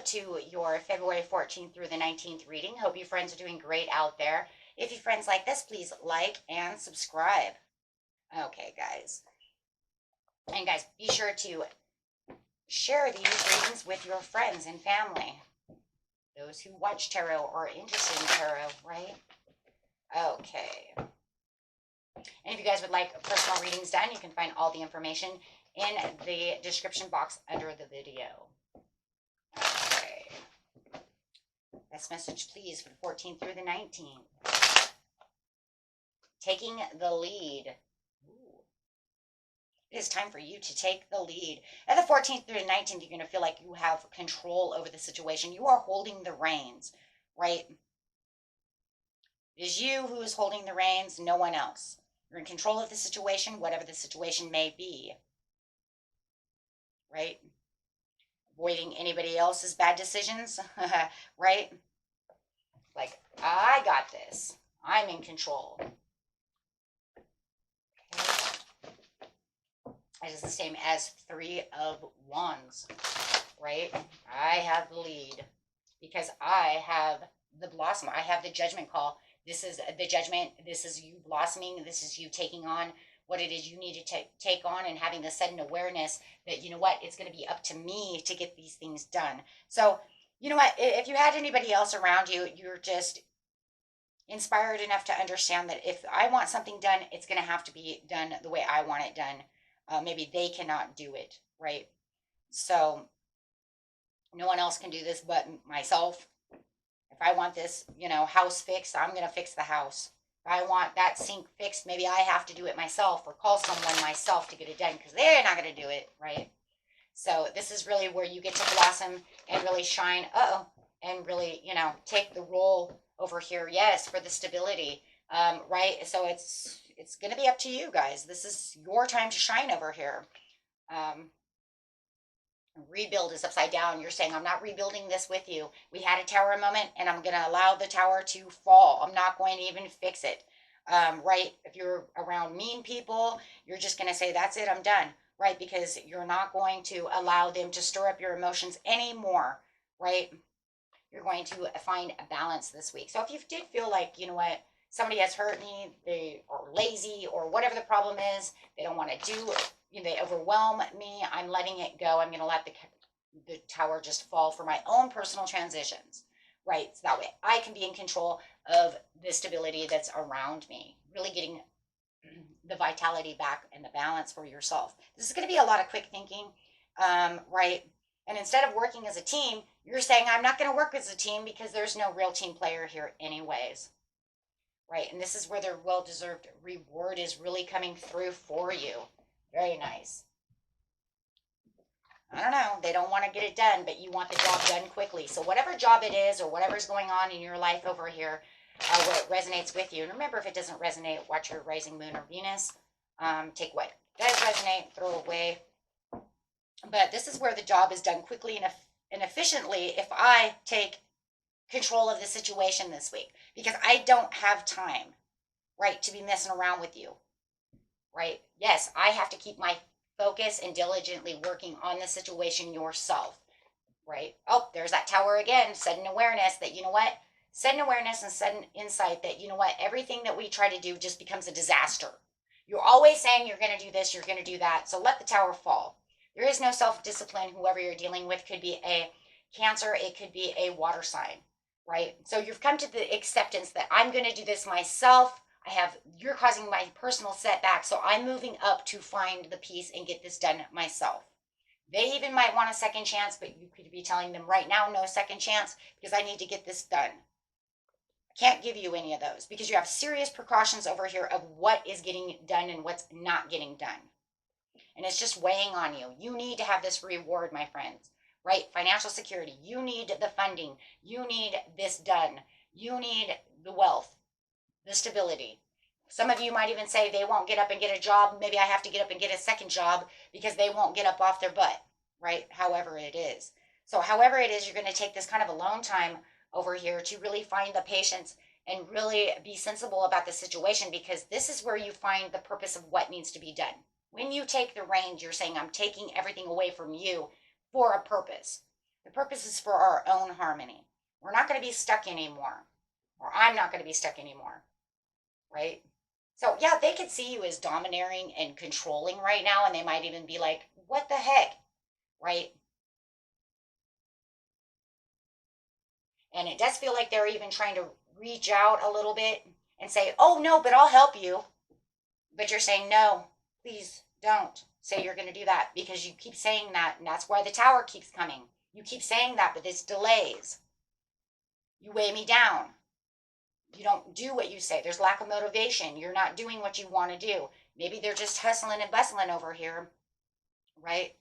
to your February 14th through the 19th reading. Hope you friends are doing great out there. If you friends like this, please like and subscribe. Okay, guys. And guys, be sure to share these readings with your friends and family. Those who watch tarot or are interested in tarot, right? Okay. And if you guys would like personal readings done, you can find all the information in the description box under the video. Okay. Best message, please, for the 14th through the 19th. Taking the lead. Ooh. It is time for you to take the lead. At the 14th through the 19th, you're going to feel like you have control over the situation. You are holding the reins, right? It is you who is holding the reins, no one else. You're in control of the situation, whatever the situation may be, right? Avoiding anybody else's bad decisions, right? Like, I got this. I'm in control. Okay. It is the same as 3 of Wands, right? I have the lead because I have the blossom. I have the judgment call. This is the judgment. This is you blossoming. This is you taking on what it is you need to take on and having the sudden awareness that, you know what, it's going to be up to me to get these things done. So, you know what, if you had anybody else around you, you're just inspired enough to understand that if I want something done, it's going to have to be done the way I want it done. Maybe they cannot do it, right? So no one else can do this but myself. If I want this, you know, house fixed, I'm going to fix the house. If I want that sink fixed, maybe I have to do it myself or call someone myself to get it done because they're not going to do it, right? So this is really where you get to blossom and really shine, and really, you know, take the role over here, yes, for the stability, right? So it's going to be up to you guys. This is your time to shine over here. Rebuild is upside down. You're saying, I'm not rebuilding this with you. We had a tower moment and I'm going to allow the tower to fall. I'm not going to even fix it. Right? If you're around mean people, you're just going to say, that's it, I'm done. Right? Because you're not going to allow them to stir up your emotions anymore. Right? You're going to find a balance this week. So if you did feel like, you know what, somebody has hurt me, they are lazy or whatever the problem is, they don't want to do it. You know, they overwhelm me. I'm letting it go. I'm going to let the tower just fall for my own personal transitions, right? So that way I can be in control of the stability that's around me, really getting the vitality back and the balance for yourself. This is going to be a lot of quick thinking, right? And instead of working as a team, you're saying, I'm not going to work as a team because there's no real team player here anyways, right? And this is where their well-deserved reward is really coming through for you. Very nice. I don't know. They don't want to get it done, but you want the job done quickly. So whatever job it is or whatever's going on in your life over here, where it resonates with you. And remember, if it doesn't resonate, watch your rising moon or Venus. Take what does resonate, throw away. But this is where the job is done quickly and efficiently if I take control of the situation this week. Because I don't have time, right, to be messing around with you. Right? Yes, I have to keep my focus and diligently working on the situation yourself. Right? Oh, there's that tower again. Sudden awareness that, you know what? Sudden awareness and sudden insight that, you know what? Everything that we try to do just becomes a disaster. You're always saying you're going to do this, you're going to do that. So let the tower fall. There is no self-discipline. Whoever you're dealing with could be a Cancer. It could be a water sign. Right? So you've come to the acceptance that I'm going to do this myself. You're causing my personal setback, so I'm moving up to find the peace and get this done myself. They even might want a second chance, but you could be telling them right now, no second chance, because I need to get this done. I can't give you any of those because you have serious precautions over here of what is getting done and what's not getting done. And it's just weighing on you. You need to have this reward, my friends, right? Financial security. You need the funding. You need this done. You need the wealth. The stability. Some of you might even say they won't get up and get a job. Maybe I have to get up and get a second job because they won't get up off their butt, right? However it is. So however it is, you're going to take this kind of alone time over here to really find the patience and really be sensible about the situation because this is where you find the purpose of what needs to be done. When you take the reins, you're saying, I'm taking everything away from you for a purpose. The purpose is for our own harmony. We're not going to be stuck anymore, or I'm not going to be stuck anymore, right? So, yeah, they could see you as domineering and controlling right now, and they might even be like, what the heck, right? And it does feel like they're even trying to reach out a little bit and say, oh, no, but I'll help you. But you're saying, no, please don't say you're going to do that because you keep saying that. And that's why the tower keeps coming. You keep saying that, but it's delays. You weigh me down. You don't do what you say. There's lack of motivation. You're not doing what you want to do. Maybe they're just hustling and bustling over here, right?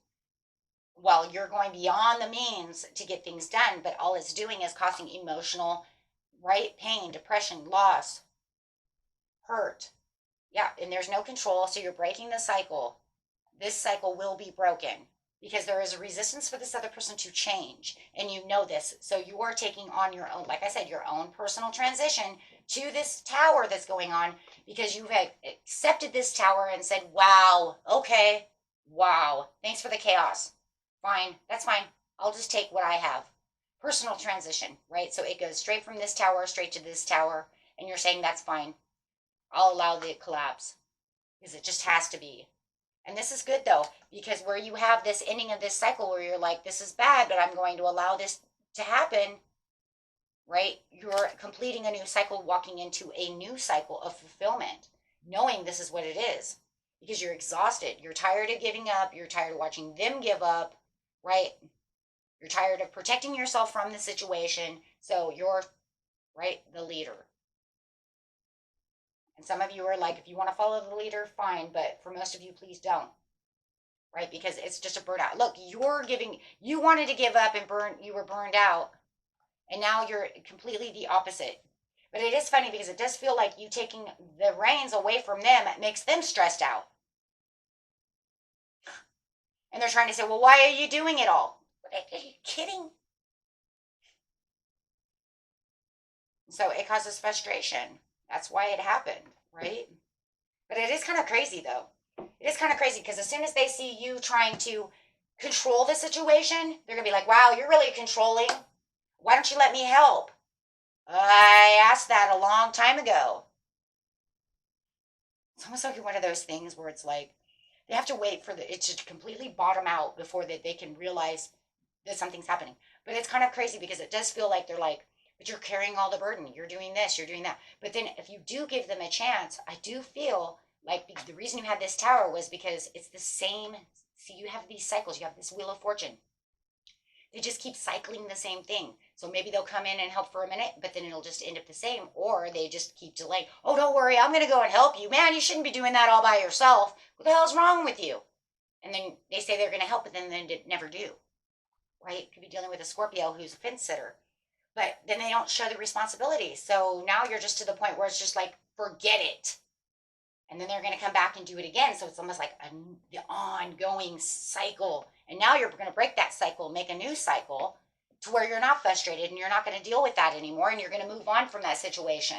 Well, you're going beyond the means to get things done, but all it's doing is causing emotional, right? Pain, depression, loss, hurt. Yeah, and there's no control, so you're breaking the cycle. This cycle will be broken because there is a resistance for this other person to change, and you know this. So you are taking on your own, like I said, your own personal transition to this tower that's going on because you've accepted this tower and said, wow, okay, wow, thanks for the chaos. Fine, that's fine. I'll just take what I have. Personal transition, right? So it goes straight from this tower straight to this tower, and you're saying that's fine. I'll allow the collapse because it just has to be. And this is good though, because where you have this ending of this cycle where you're like, this is bad, but I'm going to allow this to happen, right? You're completing a new cycle, walking into a new cycle of fulfillment, knowing this is what it is because you're exhausted. You're tired of giving up. You're tired of watching them give up, right? You're tired of protecting yourself from the situation. So you're, right, the leader. And some of you are like, if you want to follow the leader, fine. But for most of you, please don't. Right? Because it's just a burnout. Look, you wanted to give up and you were burned out. And now you're completely the opposite. But it is funny because it does feel like you taking the reins away from them makes them stressed out. And they're trying to say, well, why are you doing it all? Are you kidding? So it causes frustration. That's why it happened, right? But it is kind of crazy, though. It is kind of crazy because as soon as they see you trying to control the situation, they're going to be like, wow, you're really controlling. Why don't you let me help? I asked that a long time ago. It's almost like one of those things where it's like they have to wait for it to completely bottom out before they can realize that something's happening. But it's kind of crazy because it does feel like they're like, but you're carrying all the burden. You're doing this, you're doing that. But then if you do give them a chance, I do feel like the reason you had this tower was because it's the same. See, you have these cycles. You have this wheel of fortune. They just keep cycling the same thing. So maybe they'll come in and help for a minute, but then it'll just end up the same. Or they just keep delaying. Oh, don't worry, I'm going to go and help you. Man, you shouldn't be doing that all by yourself. What the hell's wrong with you? And then they say they're going to help, but then they never do. Right? Could be dealing with a Scorpio who's a fence sitter. But then they don't show the responsibility. So now you're just to the point where it's just like, forget it. And then they're going to come back and do it again. So it's almost like the ongoing cycle. And now you're going to break that cycle, make a new cycle to where you're not frustrated and you're not going to deal with that anymore. And you're going to move on from that situation.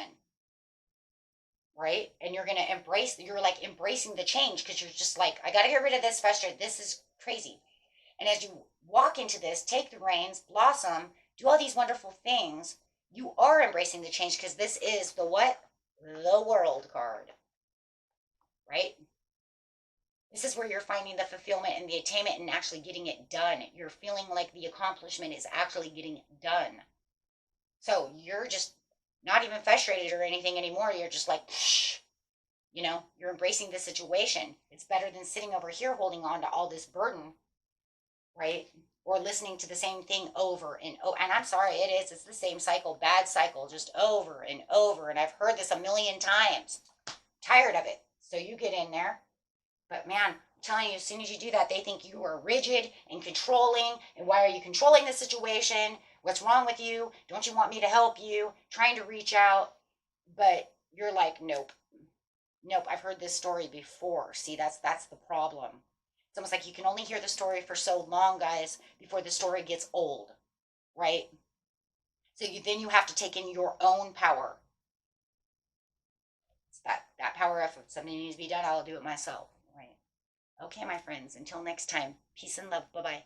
Right? And you're going to you're like embracing the change because you're just like, I got to get rid of this frustration. This is crazy. And as you walk into this, take the reins, blossom, do all these wonderful things, you are embracing the change because this is the what? The World card. Right? This is where you're finding the fulfillment and the attainment and actually getting it done. You're feeling like the accomplishment is actually getting done. So you're just not even frustrated or anything anymore. You're just like, shh, you're embracing the situation. It's better than sitting over here holding on to all this burden, right? Or listening to the same thing over and over. And I'm sorry, it's the same cycle, bad cycle, just over and over. And I've heard this a million times. Tired of it. So you get in there. But man, I'm telling you, as soon as you do that, they think you are rigid and controlling. And why are you controlling the situation? What's wrong with you? Don't you want me to help you? Trying to reach out. But you're like, nope. Nope, I've heard this story before. See, that's the problem. It's almost like you can only hear the story for so long, guys, before the story gets old, right? So then you have to take in your own power. It's that power of if something needs to be done, I'll do it myself, right? Okay, my friends, until next time, peace and love. Bye-bye.